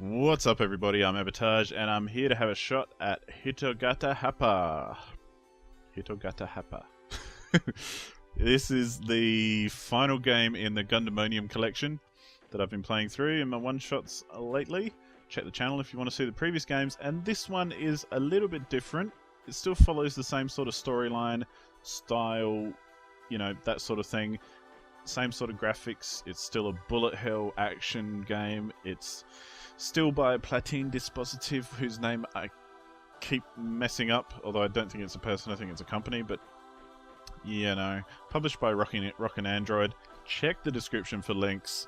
What's up everybody, I'm Abatage and I'm here to have a shot at Hitogata Happa. Hitogata Happa. This is the final game in the Gundamonium collection that I've been playing through in my one-shots lately. Check the channel if you want to see the previous games, and this one is a little bit different. It still follows the same sort of storyline, style, you know, that sort of thing. Same sort of graphics. It's still a bullet hell action game. It's still by Platine Dispositive, whose name I keep messing up, although I don't think it's a person, I think it's a company, but you know, published by Rockin' Android. Check the description for links.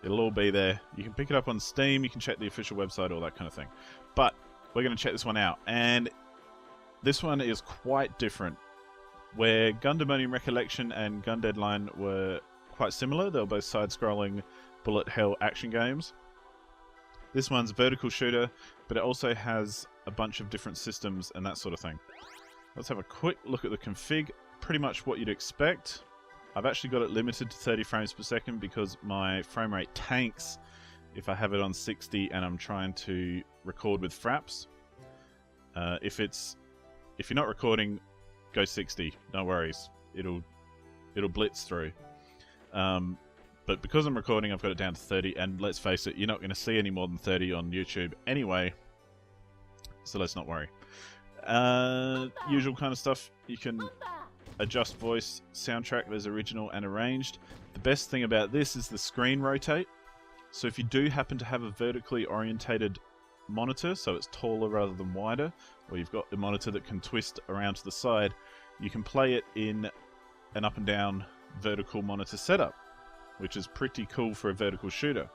It'll all be there. You can pick it up on Steam, you can check the official website, all that kind of thing. But we're going to check this one out, and this one is quite different. Where Gundamonium Recollection and Gun Deadline were quite similar, they were both side-scrolling bullet hell action games. This one's a vertical shooter, but it also has a bunch of different systems and that sort of thing. Let's have a quick look at the config. Pretty much what you'd expect. I've actually got it limited to 30 frames per second because my frame rate tanks if I have it on 60 and I'm trying to record with fraps. If you're not recording, go 60. No worries. It'll blitz through. But because I'm recording, I've got it down to 30, and let's face it, you're not going to see any more than 30 on YouTube anyway, so let's not worry. Usual kind of stuff. You can adjust voice, soundtrack, there's original and arranged. The best thing about this is the screen rotate, so if you do happen to have a vertically orientated monitor, so it's taller rather than wider, or you've got the monitor that can twist around to the side, you can play it in an up and down vertical monitor setup, which is pretty cool for a vertical shooter.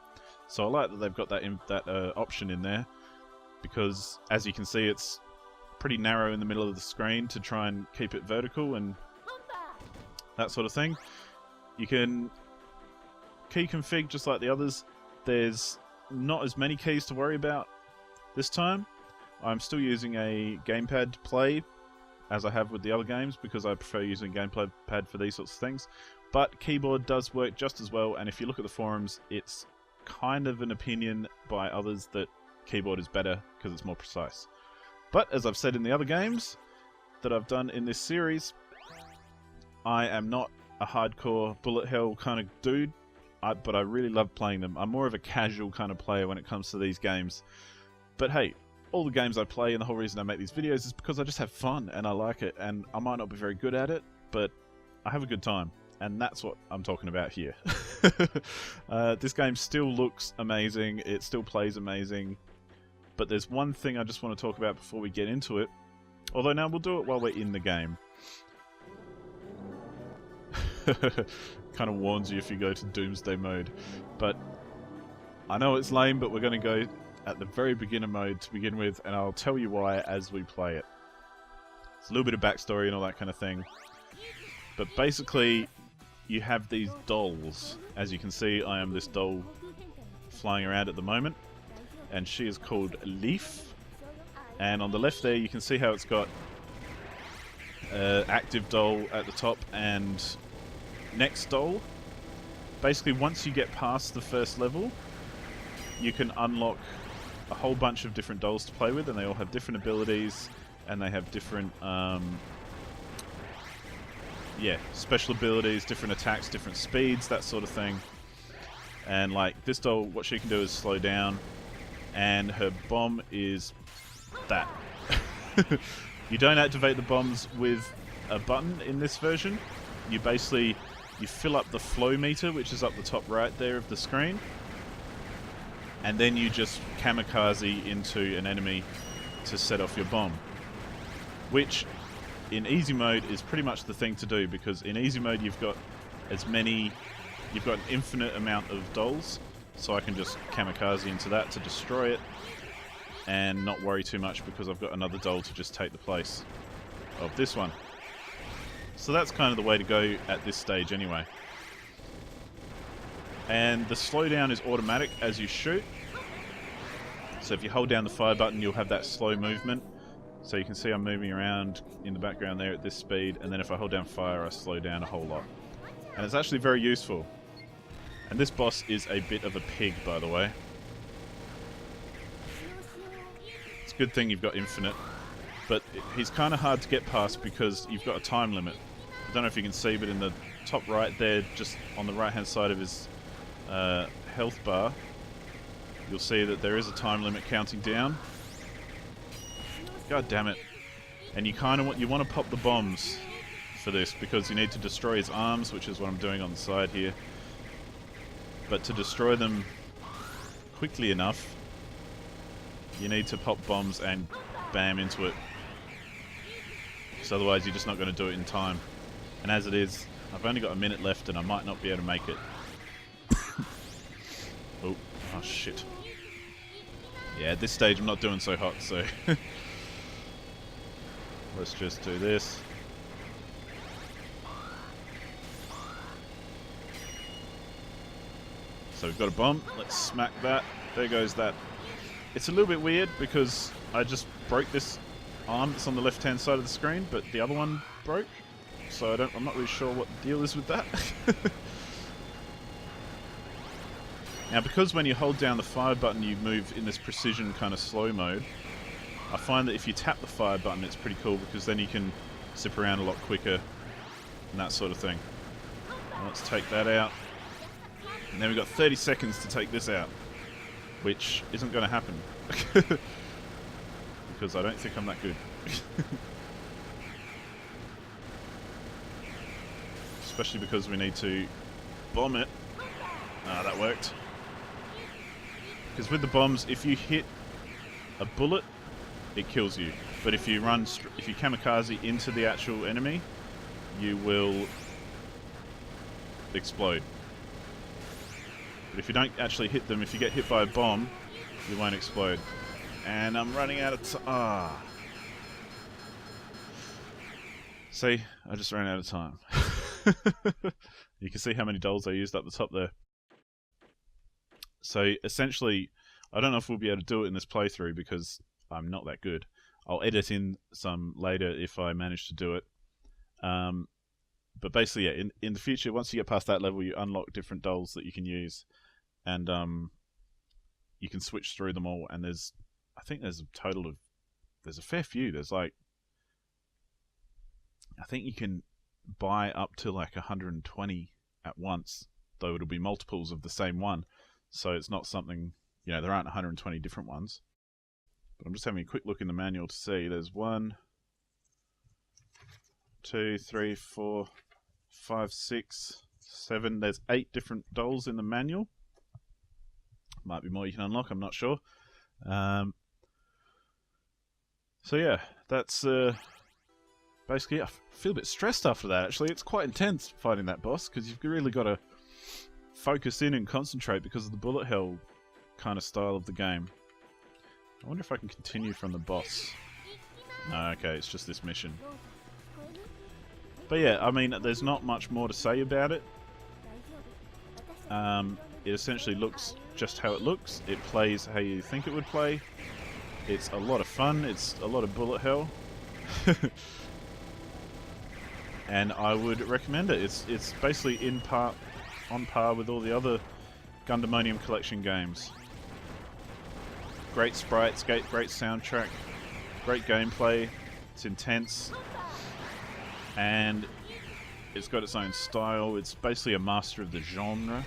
So I like that they've got that option in there, because as you can see, it's pretty narrow in the middle of the screen to try and keep it vertical and that sort of thing. You can key config just like the others. There's not as many keys to worry about this time. I'm still using a gamepad play as I have with the other games because I prefer using a gamepad for these sorts of things. But keyboard does work just as well, and if you look at the forums, it's kind of an opinion by others that keyboard is better because it's more precise. But as I've said in the other games that I've done in this series, I am not a hardcore bullet hell kind of dude, but I really love playing them. I'm more of a casual kind of player when it comes to these games. But hey, all the games I play, and the whole reason I make these videos is because I just have fun and I like it, and I might not be very good at it, but I have a good time. And that's what I'm talking about here. This game still looks amazing, it still plays amazing, but there's one thing I just want to talk about before we get into it. Although now we'll do it while we're in the game. Kind of warns you if you go to Doomsday mode. But I know it's lame, but we're going to go at the very beginner mode to begin with, and I'll tell you why as we play it. It's a little bit of backstory and all that kind of thing. But basically, you have these dolls. As you can see, I am this doll flying around at the moment, and she is called Leaf. And on the left there, you can see how it's got active doll at the top and next doll. Basically, once you get past the first level, you can unlock a whole bunch of different dolls to play with, and they all have different abilities, and they have different special abilities, different attacks, different speeds, that sort of thing. And like this doll, what she can do is slow down, and her bomb is that. You don't activate the bombs with a button in this version. You fill up the flow meter, which is up the top right there of the screen, and then you just kamikaze into an enemy to set off your bomb, which in easy mode is pretty much the thing to do, because in easy mode you've got an infinite amount of dolls, so I can just kamikaze into that to destroy it and not worry too much because I've got another doll to just take the place of this one. So that's kind of the way to go at this stage anyway. And the slowdown is automatic as you shoot, so if you hold down the fire button you'll have that slow movement. So you can see I'm moving around in the background there at this speed, and then if I hold down fire I slow down a whole lot. And it's actually very useful. And this boss is a bit of a pig, by the way. a good thing you've got infinite. But he's kind of hard to get past because you've got a time limit. I don't know if you can see, but in the top right there, just on the right-hand side of his health bar, you'll see that there is a time limit counting down. God damn it. And you kind of want to pop the bombs for this because you need to destroy his arms, which is what I'm doing on the side here. But to destroy them quickly enough, you need to pop bombs and bam into it. Because otherwise you're just not going to do it in time. And as it is, I've only got a minute left and I might not be able to make it. Oh shit. Yeah, at this stage I'm not doing so hot, so let's just do this. So we've got a bomb, let's smack that. There goes that. It's a little bit weird because I just broke this arm that's on the left hand side of the screen, but the other one broke. So I'm not really sure what the deal is with that. Now, because when you hold down the fire button you move in this precision kind of slow mode, I find that if you tap the fire button it's pretty cool because then you can zip around a lot quicker and that sort of thing. Now let's take that out. And then we've got 30 seconds to take this out, which isn't going to happen. Because I don't think I'm that good. Especially because we need to bomb it. Ah, that worked. Because with the bombs, if you hit a bullet, it kills you. But if you if you kamikaze into the actual enemy, you will explode. But if you don't actually hit them, if you get hit by a bomb, you won't explode. And I'm running out of time. See, I just ran out of time. You can see how many dolls I used up the top there. So essentially, I don't know if we'll be able to do it in this playthrough because I'm not that good. I'll edit in some later if I manage to do it. But basically, yeah, in the future, once you get past that level, you unlock different dolls that you can use. And you can switch through them all. And I think there's a total of, there's a fair few. There's like, I think you can buy up to like 120 at once, though it'll be multiples of the same one. So it's not something, there aren't 120 different ones. But I'm just having a quick look in the manual to see. There's 1, 2, 3, 4, 5, 6, 7. There's 8 different dolls in the manual. Might be more you can unlock, I'm not sure. So yeah, that's basically, I feel a bit stressed after that, actually. It's quite intense fighting that boss, because you've really got to focus in and concentrate because of the bullet hell kind of style of the game. I wonder if I can continue from the boss. No, okay, it's just this mission. But yeah, I mean, there's not much more to say about it. It essentially looks just how it looks. It plays how you think it would play. It's a lot of fun. It's a lot of bullet hell. And I would recommend it. It's basically on par with all the other Gundamonium Collection games. Great sprites, great soundtrack, great gameplay. It's intense, and it's got its own style. It's basically a master of the genre.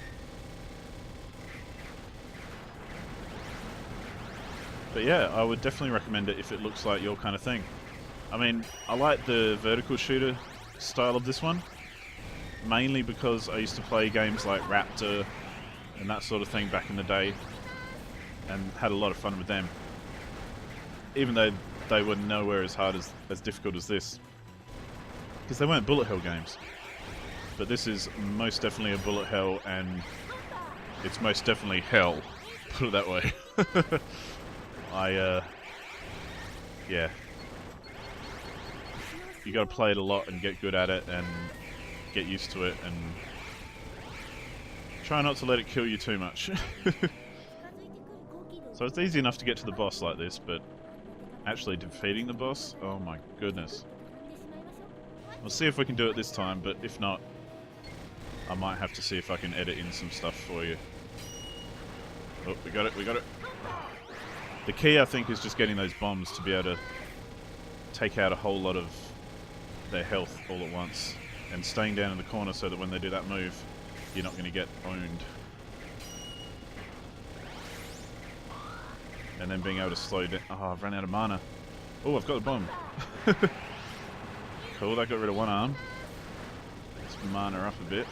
But yeah, I would definitely recommend it if it looks like your kind of thing. I mean, I like the vertical shooter style of this one, mainly because I used to play games like Raptor and that sort of thing back in the day, and had a lot of fun with them. Even though they were nowhere as hard as difficult as this, because they weren't bullet hell games. But this is most definitely a bullet hell, and it's most definitely hell. Put it that way. Yeah. You got to play it a lot and get good at it and get used to it, and try not to let it kill you too much. So it's easy enough to get to the boss like this, but actually defeating the boss, oh my goodness. We'll see if we can do it this time, but if not, I might have to see if I can edit in some stuff for you. Oh, we got it. The key, I think, is just getting those bombs to be able to take out a whole lot of their health all at once. And staying down in the corner so that when they do that move, you're not going to get owned. And then being able to slow down. Oh, I've run out of mana. Oh, I've got the bomb. Cool, that got rid of one arm. Let's mana up a bit.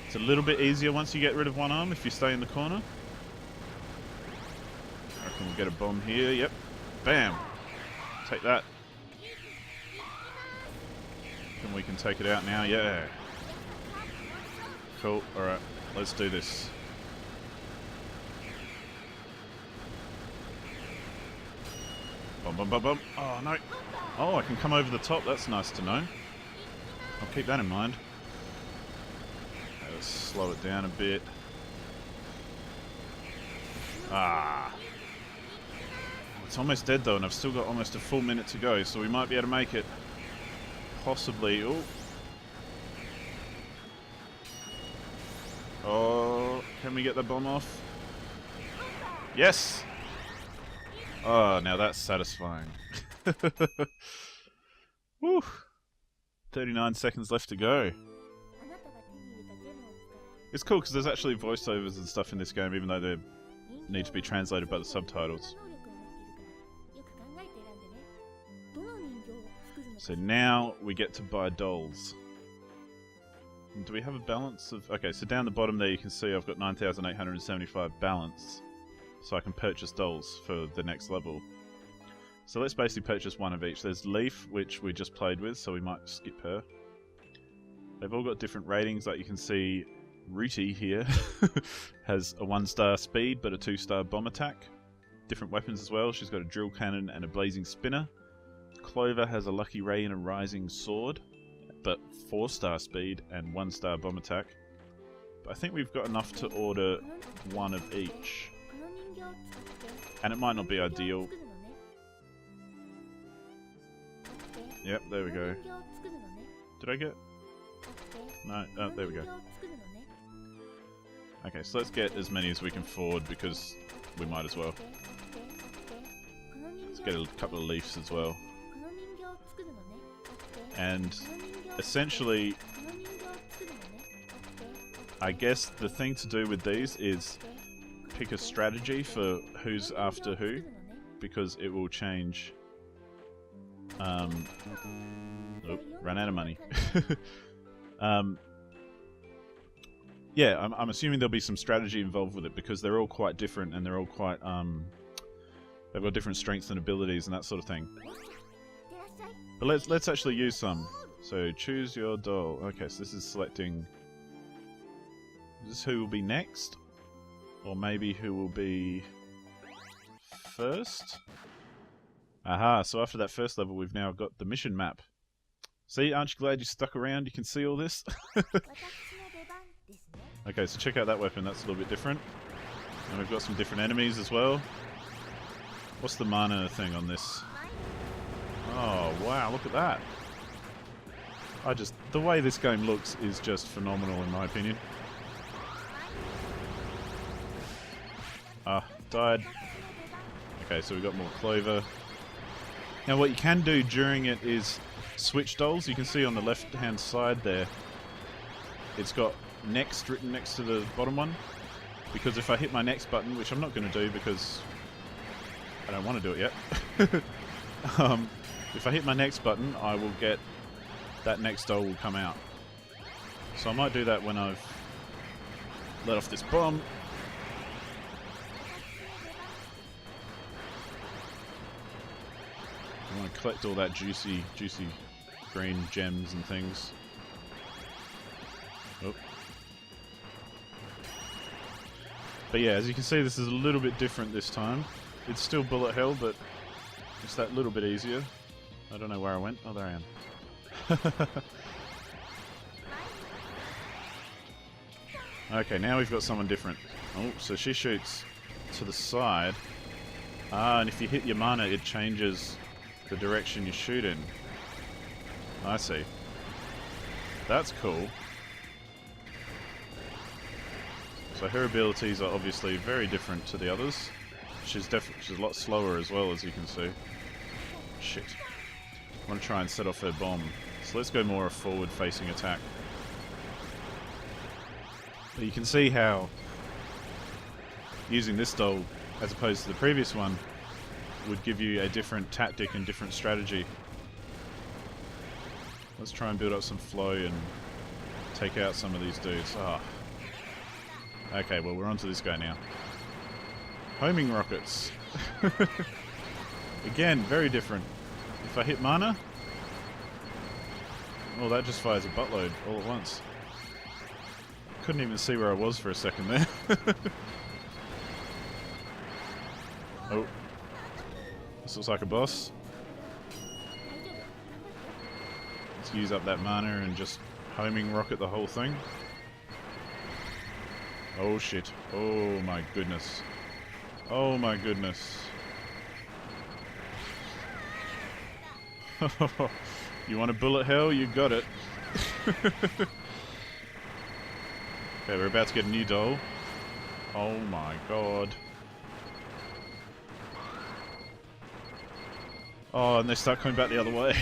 It's a little bit easier once you get rid of one arm if you stay in the corner. I reckon we'll get a bomb here. Yep. Bam. Take that. And we can take it out now. Yeah. Cool. Alright. Let's do this. Bum, bum, bum, bum. Oh, no. Oh, I can come over the top. That's nice to know. I'll keep that in mind. Okay, let's slow it down a bit. Ah. It's almost dead, though, and I've still got almost a full minute to go, so we might be able to make it. Possibly. Oh. Oh, can we get the bomb off? Yes! Oh, now that's satisfying. Woo! 39 seconds left to go. It's cool because there's actually voiceovers and stuff in this game, even though they need to be translated by the subtitles. So now we get to buy dolls. And do we have a balance of... Okay, so down the bottom there you can see I've got 9,875 balance. So I can purchase dolls for the next level. So let's basically purchase one of each. There's Leaf, which we just played with, so we might skip her. They've all got different ratings, like you can see Rooty here has a 1-star speed but a 2-star bomb attack. Different weapons as well. She's got a drill cannon and a blazing spinner. Clover has a lucky ray and a rising sword, but 4-star speed and 1-star bomb attack. But I think we've got enough to order one of each. And it might not be ideal. Yep, there we go. Did I get... No, oh, there we go. Okay, so let's get as many as we can afford because we might as well. Let's get a couple of leaves as well. And essentially, I guess the thing to do with these is pick a strategy for who's after who, because it will change. Oh, ran out of money. Yeah, I'm assuming there'll be some strategy involved with it because they're all quite different and they're all quite they've got different strengths and abilities and that sort of thing. But let's actually use some. So choose your doll. Okay, so this is selecting. Is this who will be next? Or maybe who will be first? Aha, so after that first level we've now got the mission map. See, aren't you glad you stuck around? You can see all this? Okay, so check out that weapon, that's a little bit different. And we've got some different enemies as well. What's the mana thing on this? Oh, wow, look at that. The way this game looks is just phenomenal in my opinion. Ah, died. Okay, so we've got more Clover. Now what you can do during it is switch dolls. You can see on the left hand side there, it's got next written next to the bottom one. Because if I hit my next button, which I'm not going to do because I don't want to do it yet. If I hit my next button, I will get that next doll will come out. So I might do that when I've let off this bomb. I want to collect all that juicy green gems and things. Oh. But yeah, as you can see, this is a little bit different this time. It's still bullet hell, but it's that little bit easier. I don't know where I went. Oh, there I am. Okay, now we've got someone different. Oh, so she shoots to the side. Ah, and if you hit your mana, it changes the direction you shoot in. I see. That's cool. So So her abilities are obviously very different to the others. She's a lot slower as well, as you can see. Shit. I want to try and set off her bomb. So let's go more a forward-facing attack. But you can see how using this doll, as opposed to the previous one, would give you a different tactic and different strategy. Let's try and build up some flow and take out some of these dudes. Ah. Okay, well, we're onto this guy now. Homing rockets. Again, very different. If I hit mana, well, that just fires a buttload all at once. Couldn't even see where I was for a second there. Oh. This looks like a boss. Let's use up that mana and just homing rocket the whole thing. Oh shit. Oh my goodness. Oh my goodness. You want a bullet hell? You got it. Okay, we're about to get a new doll. Oh my god. Oh, and they start coming back the other way.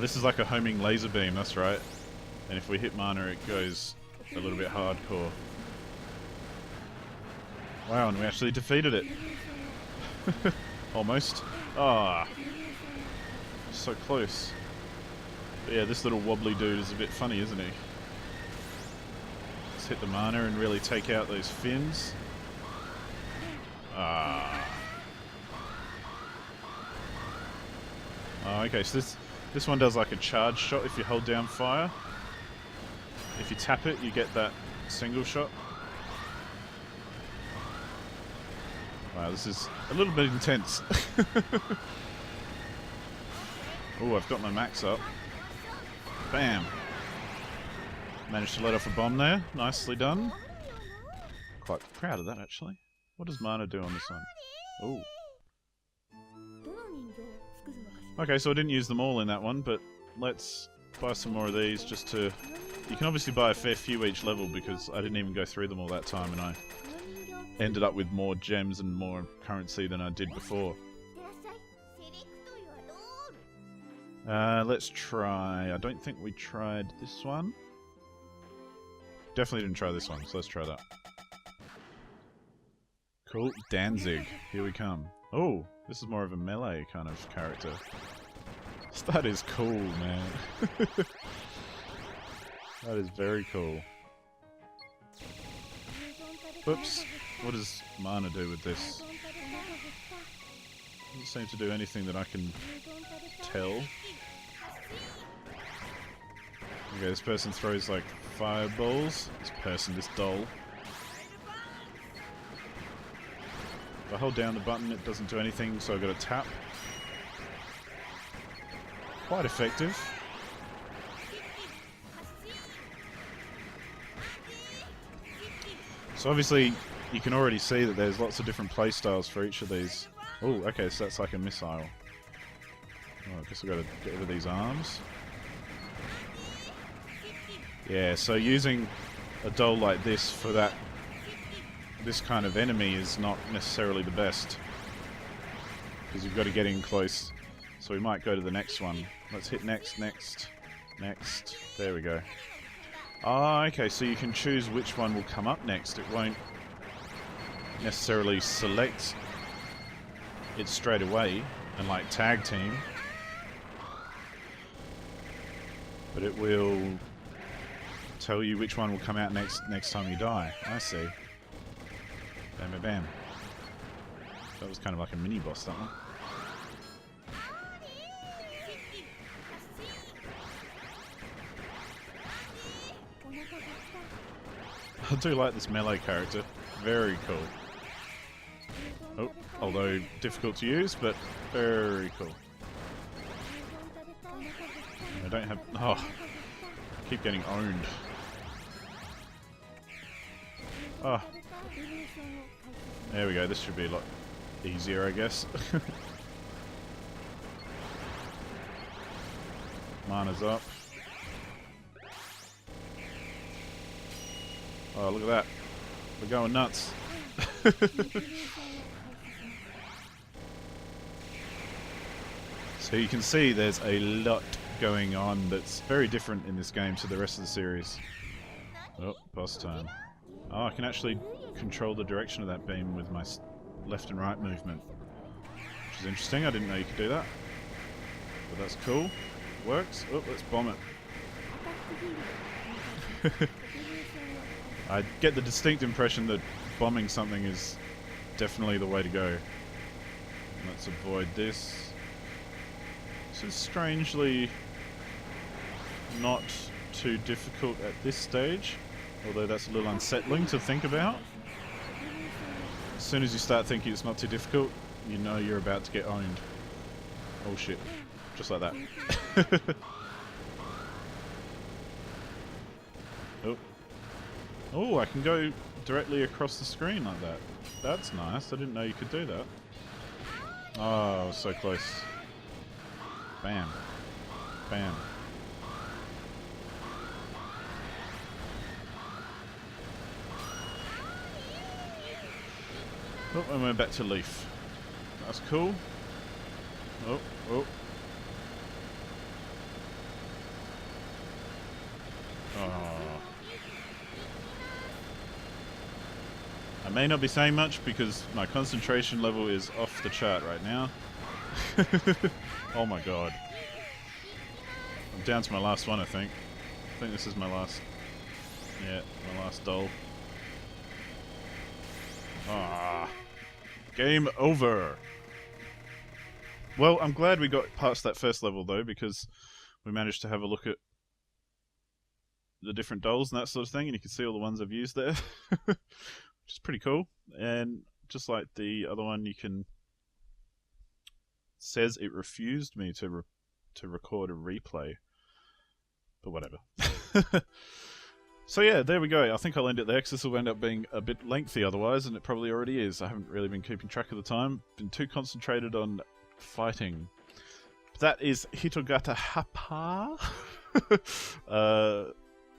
This is like a homing laser beam, that's right. And if we hit mana, it goes a little bit hardcore. Wow, and we actually defeated it. Almost. Ah. So close. But yeah, this little wobbly dude is a bit funny, isn't he? Let's hit the mana and really take out those fins. Ah. Oh, okay, so this one does like a charge shot if you hold down fire. If you tap it, you get that single shot. Wow, this is a little bit intense. Oh, I've got my max up. Bam! Managed to let off a bomb there. Nicely done. Quite proud of that, actually. What does mana do on this one? Oh. Okay, so I didn't use them all in that one, but let's buy some more of these just to... You can obviously buy a fair few each level because I didn't even go through them all that time and I ended up with more gems and more currency than I did before. Let's try... I don't think we tried this one. Definitely didn't try this one, so let's try that. Cool. Danzig. Here we come. Oh, this is more of a melee kind of character. That is cool, man. That is very cool. Whoops. What does mana do with this? Doesn't seem to do anything that I can tell. Okay, this person throws like fireballs. This doll. If I hold down the button, it doesn't do anything, so I've got to tap. Quite effective. So obviously, you can already see that there's lots of different playstyles for each of these. Oh, okay, so that's like a missile. Oh, I guess I've got to get rid of these arms. Yeah, so using a doll like this for this kind of enemy is not necessarily the best. Because you've got to get in close. So we might go to the next one. Let's hit next, next, next. There we go. Ah, okay, so you can choose which one will come up next. It won't necessarily select it straight away and like tag team. But it will tell you which one will come out next time you die. I see. Bam, bam, bam. That was kind of like a mini boss, that one. I do like this melee character. Very cool. Oh, although difficult to use, but very cool. I don't have... Oh, I keep getting owned. Oh. There we go, this should be a lot easier, I guess. Mana's up. Oh, look at that. We're going nuts. So you can see there's a lot going on that's very different in this game to the rest of the series. Oh, boss time. Oh, I can actually control the direction of that beam with my left and right movement. Which is interesting, I didn't know you could do that. But that's cool. Works. Oh, let's bomb it. I get the distinct impression that bombing something is definitely the way to go. Let's avoid this. This is strangely not too difficult at this stage, although that's a little unsettling to think about. As soon as you start thinking it's not too difficult, you know you're about to get owned. Oh shit. Just like that. Oh. Oh, I can go directly across the screen like that. That's nice. I didn't know you could do that. Oh, so close. Bam. Bam. Oh, and we're back to Leaf. That's cool. Oh, oh. Oh. I may not be saying much because my concentration level is off the chart right now. Oh my god. I'm down to my last one, I think. I think this is my last... Yeah, my last doll. Ah. Game over. Well, I'm glad we got past that first level though, because we managed to have a look at the different dolls and that sort of thing, and you can see all the ones I've used there. Which is pretty cool. And just like the other one, you can... says it refused me to record a replay. But whatever. So yeah, there we go. I think I'll end it there because this will end up being a bit lengthy otherwise, and it probably already is. I haven't really been keeping track of the time. Been too concentrated on fighting. But that is Hitogata Happa.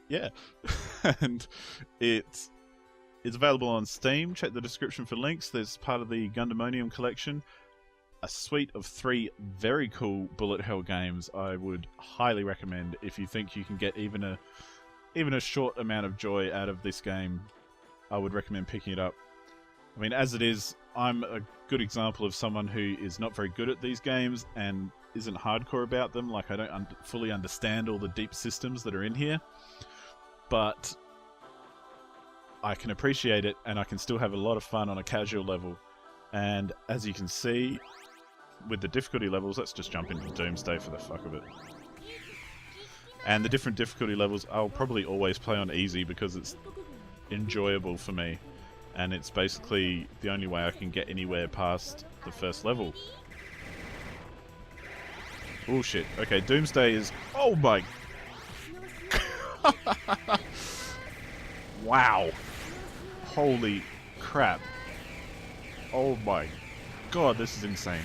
Yeah. And it's available on Steam. Check the description for links. There's part of the Gundamonium collection. A suite of 3 very cool bullet hell games I would highly recommend if you think you can get even a short amount of joy out of this game. I would recommend picking it up. I mean, as it is, I'm a good example of someone who is not very good at these games and isn't hardcore about them. Like, I don't fully understand all the deep systems that are in here. But I can appreciate it, and I can still have a lot of fun on a casual level. And as you can see, with the difficulty levels, let's just jump into Doomsday for the fuck of it. And the different difficulty levels, I'll probably always play on easy because it's enjoyable for me. And it's basically the only way I can get anywhere past the first level. Oh shit. Okay, Doomsday is... Oh my... Wow. Holy crap. Oh my god, this is insane.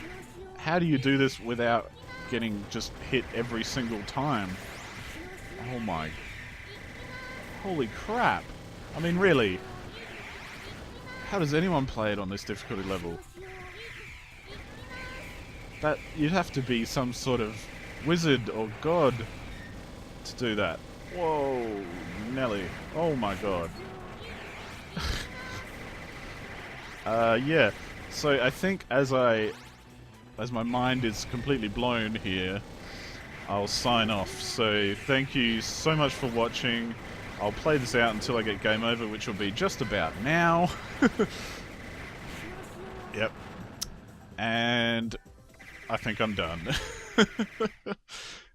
How do you do this without getting just hit every single time? Oh my... Holy crap. I mean, really. How does anyone play it on this difficulty level? That... You'd have to be some sort of wizard or god to do that. Whoa, Nelly. Oh my god. Yeah. So I think as my mind is completely blown here, I'll sign off. So thank you so much for watching. I'll play this out until I get game over, which will be just about now. Yep. And I think I'm done.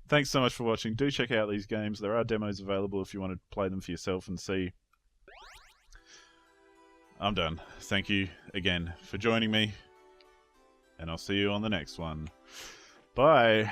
Thanks so much for watching. Do check out these games. There are demos available if you want to play them for yourself and see. I'm done. Thank you again for joining me. And I'll see you on the next one. Bye.